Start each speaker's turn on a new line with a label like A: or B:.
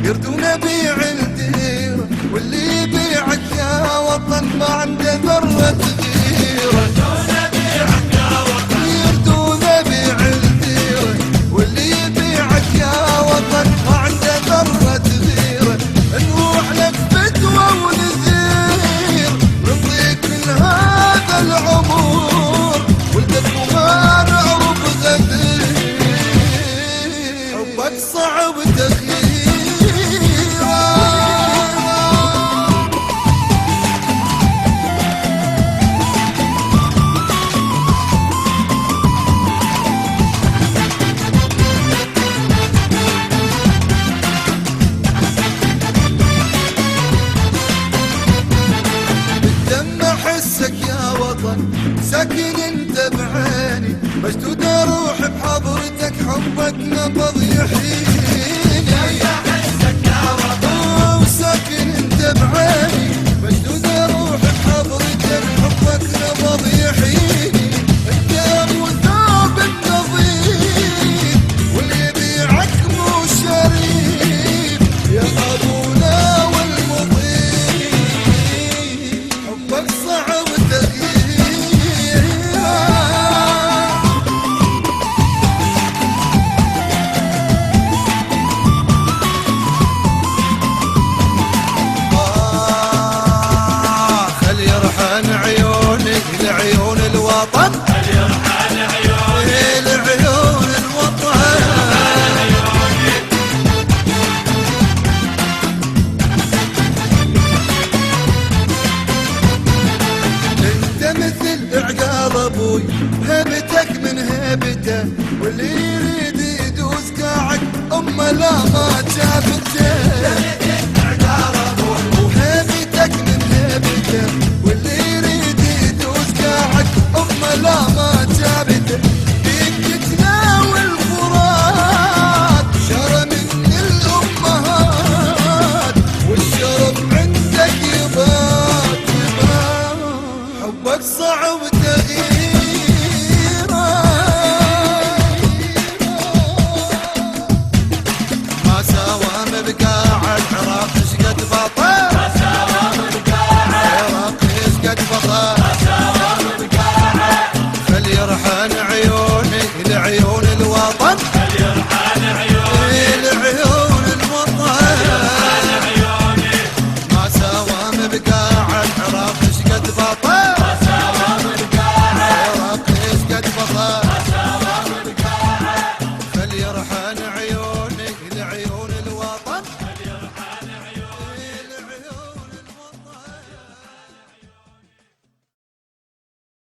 A: يردون بيع الديرة، واللي يبيعك يا وطن ما عنده ذرة غيرة. يردون بيع الديرة، واللي يبيعك يا وطن ما عنده ذرة غيرة. نروح لك فتوى ونذير، نرضيك من هذا العمر، ولدك وما نعرف غدير. حبك صعب تغيير. احسك يا وطن ساكن انت بعيني، مشدود اروح بحضرتك، حبك نبض يحييني. احسك يا وطن ساكن انت بعيني، مشدود اروح بحضرتك، حبك نبض يحييني. انت ابو ثوب النظيف، واللي يبيعك مو شريف، يا ابونا والمضيف. حبك صعب تغيير. خل يرحن عيونك لعيون الوطن، خل يرحن عيونك لعيون الوطن. انت مثل اعقال ابوي، هيبتك من هيبته، واللي يريد يدوس كاعك امه لا ما جابته. وهيبتك من هيبته، واللي يريد يدوس كاعك امه لا ما جابته. فيك تناول فرات شرى من الامهات، والشرب عندك يبات يبات. حبك صعب تغييره. ما ساوى مبقاع العراق شقد بطل، ما ساوى مبقاع العراق شقد بطل، ما ساوى مبقاع. خل يرحن عيونك لعيون الوطن، خل يرحن عيونك لعيون الوطن. ما ساوى مبقاع